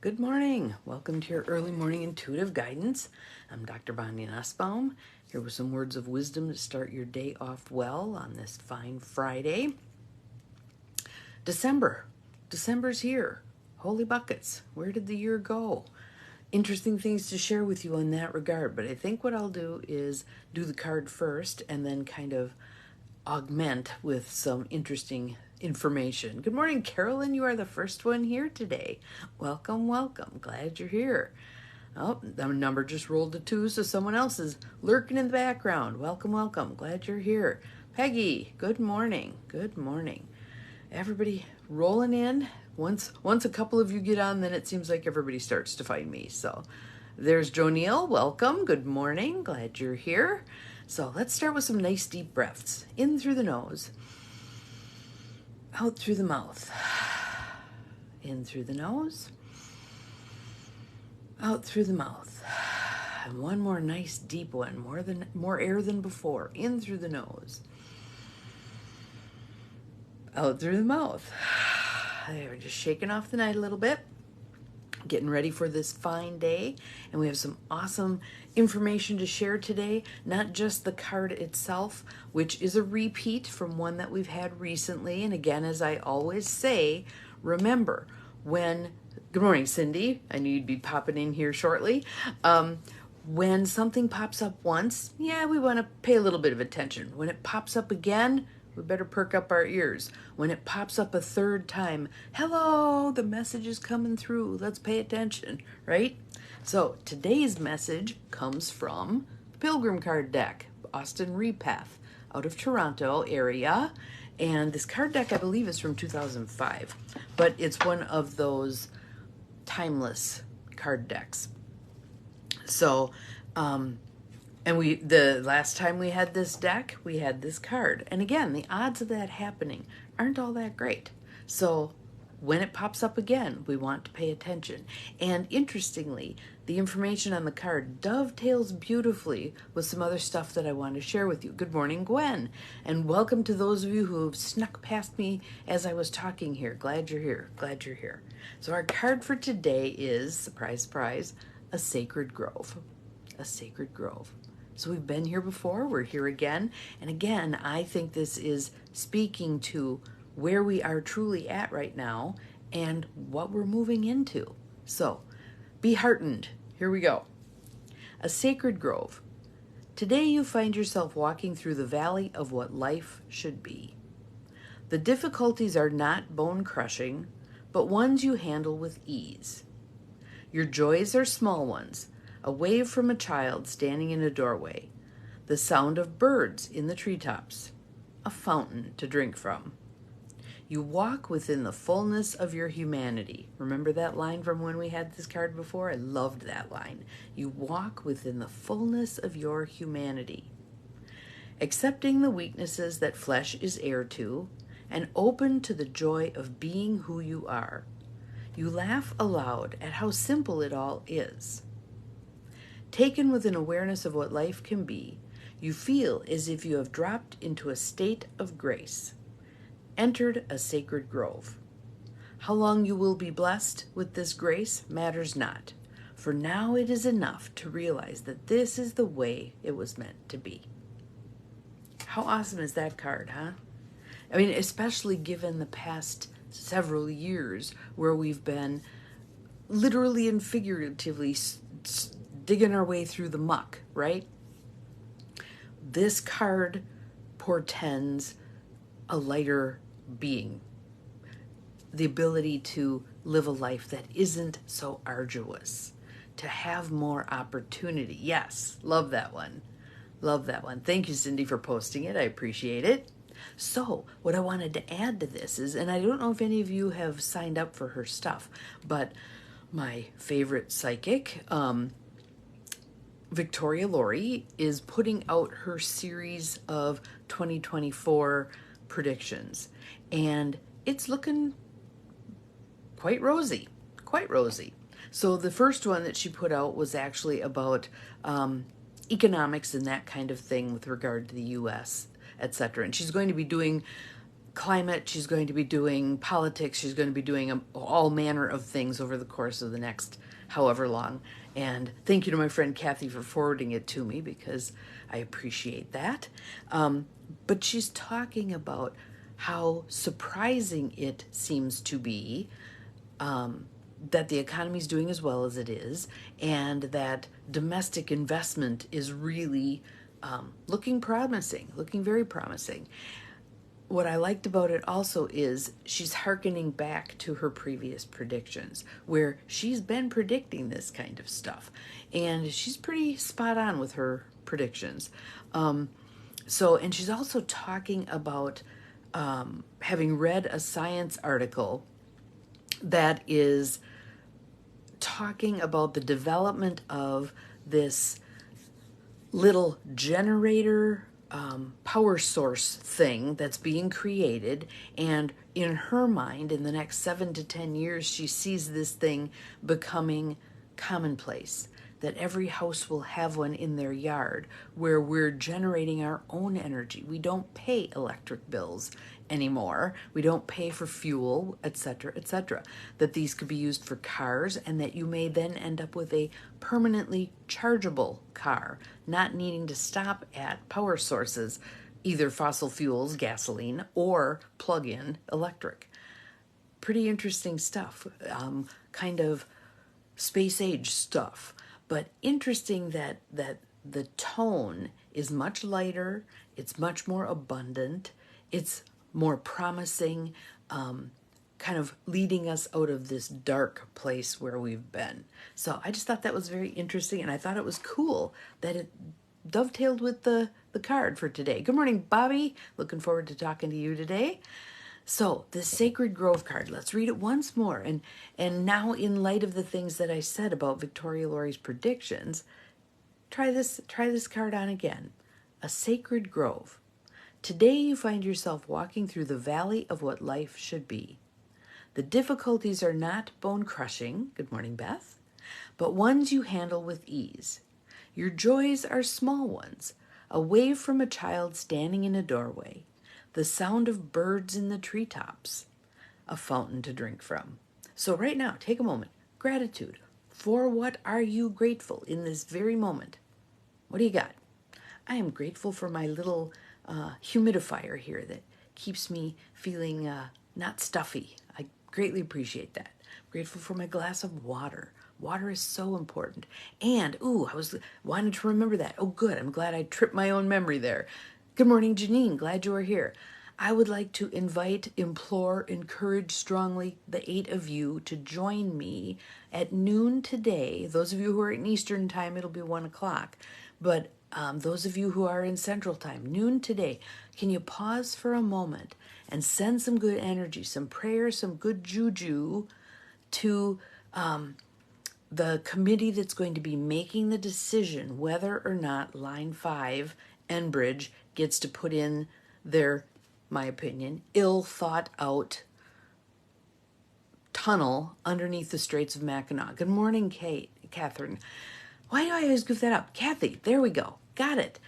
Good morning. Welcome to your early morning intuitive guidance. I'm Dr. Bonnie Nussbaum, here with some words of wisdom to start your day off well on this fine Friday. December's here. Holy buckets. Where did the year go? Interesting things to share with you in that regard, but I think what I'll do is do the card first and then kind of augment with some interesting information. Good morning, Carolyn. You are the first one here today. Welcome, welcome. Glad you're here. Oh, the number just rolled to 2, so someone else is lurking in the background. Welcome, welcome. Glad you're here. Peggy, good morning. Good morning. Everybody rolling in. Once a couple of you get on, then it seems like everybody starts to find me. So there's Joneel. Welcome. Good morning. Glad you're here. So let's start with some nice deep breaths. In through the nose. Out through the mouth. In through the nose. Out through the mouth. And one more nice deep one. More air than before. In through the nose. Out through the mouth. There, we're just shaking off the night a little bit. Getting ready for this fine day, and we have some awesome information to share today. Not just the card itself, which is a repeat from one that we've had recently. And again, as I always say, remember good morning, Cindy. I knew you'd be popping in here shortly. When something pops up once, we want to pay a little bit of attention. When it pops up again, we better perk up our ears. When it pops up a third time, hello, the message is coming through. Let's pay attention, right? So today's message comes from the Pilgrim card deck, Austin Repath, out of Toronto area. And this card deck, I believe, is from 2005. But it's one of those timeless card decks. So, and the last time we had this deck, we had this card. And again, the odds of that happening aren't all that great. So when it pops up again, we want to pay attention. And interestingly, the information on the card dovetails beautifully with some other stuff that I want to share with you. Good morning, Gwen. And welcome to those of you who have snuck past me as I was talking here. Glad you're here. Glad you're here. So our card for today is, surprise, surprise, a sacred grove. A sacred grove. So we've been here before, we're here again. And again, I think this is speaking to where we are truly at right now and what we're moving into. So be heartened. Here we go. A sacred grove. Today you find yourself walking through the valley of what life should be. The difficulties are not bone-crushing, but ones you handle with ease. Your joys are small ones, a wave from a child standing in a doorway, the sound of birds in the treetops, a fountain to drink from. You walk within the fullness of your humanity. Remember that line from when we had this card before? I loved that line. You walk within the fullness of your humanity, accepting the weaknesses that flesh is heir to, and open to the joy of being who you are. You laugh aloud at how simple it all is. Taken with an awareness of what life can be, you feel as if you have dropped into a state of grace, entered a sacred grove. How long you will be blessed with this grace matters not, for now it is enough to realize that this is the way it was meant to be. How awesome is that card, huh? I mean, especially given the past several years where we've been literally and figuratively digging our way through the muck, right? This card portends a lighter being, the ability to live a life that isn't so arduous, to have more opportunity. Yes, love that one. Love that one. Thank you, Cindy, for posting it. I appreciate it. So what I wanted to add to this is, and I don't know if any of you have signed up for her stuff, but my favorite psychic, Victoria Laurie, is putting out her series of 2024 predictions, and it's looking quite rosy, quite rosy. So the first one that she put out was actually about economics and that kind of thing with regard to the U.S., etc. And she's going to be doing climate, she's going to be doing politics, she's going to be doing all manner of things over the course of the next however long. And thank you to my friend Kathy for forwarding it to me, because I appreciate that. But she's talking about how surprising it seems to be that the economy is doing as well as it is, and that domestic investment is really looking promising, looking very promising. What I liked about it also is she's hearkening back to her previous predictions, where she's been predicting this kind of stuff, and she's pretty spot on with her predictions. And she's also talking about having read a science article that is talking about the development of this little generator power source thing that's being created. And in her mind, in the next 7 to 10 years, she sees this thing becoming commonplace, that every house will have one in their yard where we're generating our own energy. We don't pay electric bills anymore. We don't pay for fuel, etc., etc. That these could be used for cars, and that you may then end up with a permanently chargeable car, not needing to stop at power sources, either fossil fuels, gasoline, or plug-in electric. Pretty interesting stuff, kind of space age stuff. But interesting that the tone is much lighter, it's much more abundant, it's more promising, kind of leading us out of this dark place where we've been. So I just thought that was very interesting, and I thought it was cool that it dovetailed with the card for today. Good morning, Bobby. Looking forward to talking to you today. So the Sacred Grove card, let's read it once more. And now, in light of the things that I said about Victoria Laurie's predictions, try this card on again. A Sacred Grove. Today you find yourself walking through the valley of what life should be. The difficulties are not bone-crushing, good morning, Beth, but ones you handle with ease. Your joys are small ones, a wave from a child standing in a doorway, the sound of birds in the treetops, a fountain to drink from. So right now, take a moment. Gratitude. For what are you grateful in this very moment? What do you got? I am grateful for my little humidifier here that keeps me feeling not stuffy. I greatly appreciate that. I'm grateful for my glass of water. Water is so important. And, I was wanting to remember that. Oh, good. I'm glad I tripped my own memory there. Good morning, Janine. Glad you are here. I would like to invite, implore, encourage strongly the 8 of you to join me at noon today. Those of you who are in Eastern time, it'll be 1 o'clock. But those of you who are in Central time, noon today, can you pause for a moment and send some good energy, some prayer, some good juju to the committee that's going to be making the decision whether or not Line 5, Enbridge, gets to put in their, my opinion, ill thought out tunnel underneath the Straits of Mackinac. Good morning, Catherine. Why do I always goof that up? Kathy, there we go. Got it.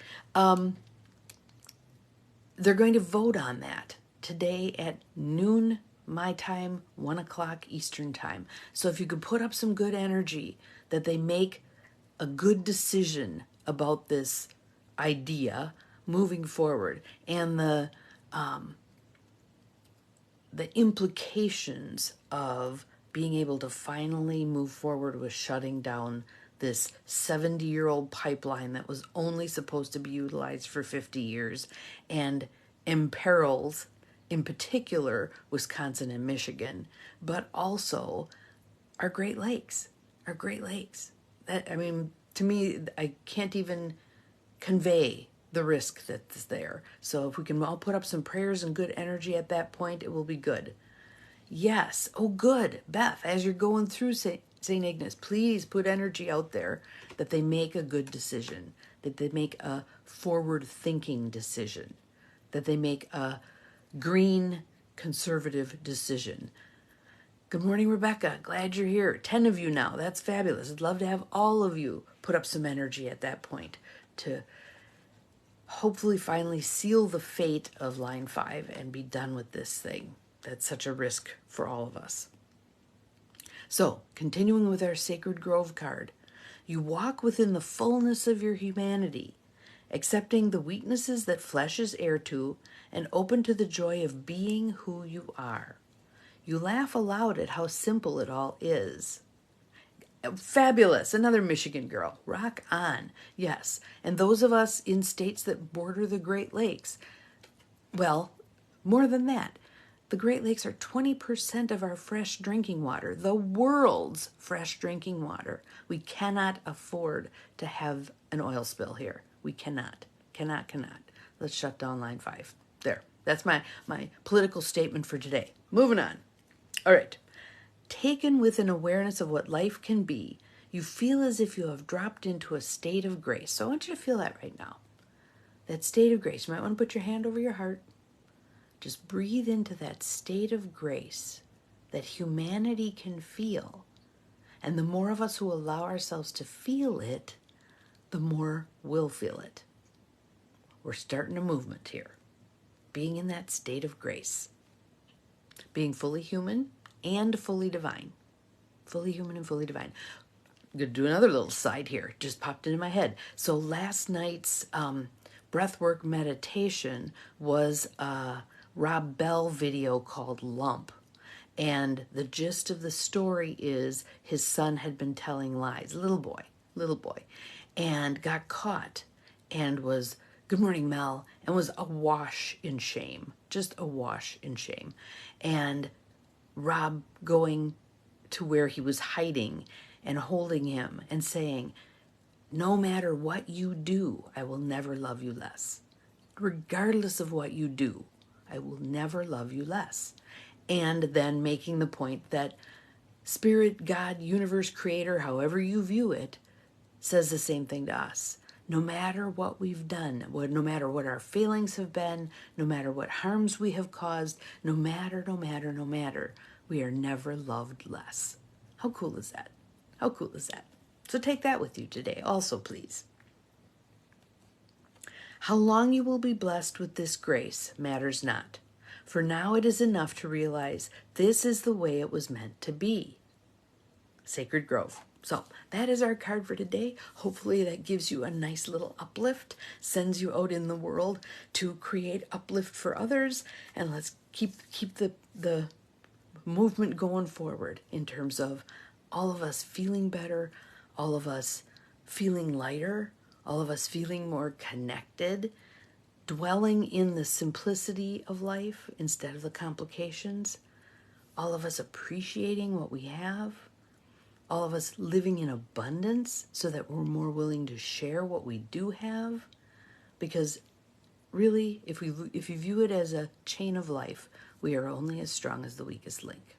They're going to vote on that today at noon my time, 1 o'clock Eastern time. So if you could put up some good energy that they make a good decision about this idea moving forward, and the implications of being able to finally move forward with shutting down this 70-year-old pipeline that was only supposed to be utilized for 50 years and imperils, in particular, Wisconsin and Michigan, but also our Great Lakes. Our Great Lakes. To me, I can't even convey the risk that's there. So if we can all put up some prayers and good energy at that point, it will be good. Yes. Oh, good. Beth, as you're going through St. Ignace, please put energy out there that they make a good decision, that they make a forward-thinking decision, that they make a green, conservative decision. Good morning, Rebecca. Glad you're here. 10 of you now. That's fabulous. I'd love to have all of you put up some energy at that point to hopefully finally seal the fate of line 5 and be done with this thing. That's such a risk for all of us. So, continuing with our Sacred Grove card, you walk within the fullness of your humanity, accepting the weaknesses that flesh is heir to and open to the joy of being who you are. You laugh aloud at how simple it all is. Fabulous. Another Michigan girl. Rock on. Yes. And those of us in states that border the Great Lakes, well, more than that. The Great Lakes are 20% of our fresh drinking water, the world's fresh drinking water. We cannot afford to have an oil spill here. We cannot. Let's shut down line 5. There. That's my political statement for today. Moving on. All right. Taken with an awareness of what life can be, you feel as if you have dropped into a state of grace. So I want you to feel that right now. That state of grace. You might want to put your hand over your heart. Just breathe into that state of grace that humanity can feel. And the more of us who allow ourselves to feel it, the more we'll feel it. We're starting a movement here. Being in that state of grace. Being fully human and fully divine. Fully human and fully divine. I'm going to do another little side here. Just popped into my head. So last night's breathwork meditation was a Rob Bell video called Lump. And the gist of the story is his son had been telling lies. Little boy. And got caught and was, "Good morning, Mel," and was awash in shame. Just awash in shame. And Rob going to where he was hiding and holding him and saying, "No matter what you do, I will never love you less. Regardless of what you do, I will never love you less." And then making the point that Spirit, God, universe, creator, however you view it, says the same thing to us. No matter what we've done, no matter what our failings have been, no matter what harms we have caused, no matter, we are never loved less. How cool is that? How cool is that? So take that with you today also, please. How long you will be blessed with this grace matters not. For now it is enough to realize this is the way it was meant to be. Sacred Grove. So that is our card for today. Hopefully that gives you a nice little uplift, sends you out in the world to create uplift for others, and let's keep the movement going forward in terms of all of us feeling better, all of us feeling lighter, all of us feeling more connected, dwelling in the simplicity of life instead of the complications, all of us appreciating what we have, all of us living in abundance so that we're more willing to share what we do have. Because really, if you view it as a chain of life, we are only as strong as the weakest link.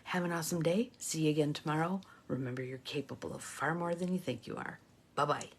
Have an awesome day. See you again tomorrow. Remember, you're capable of far more than you think you are. Bye-bye.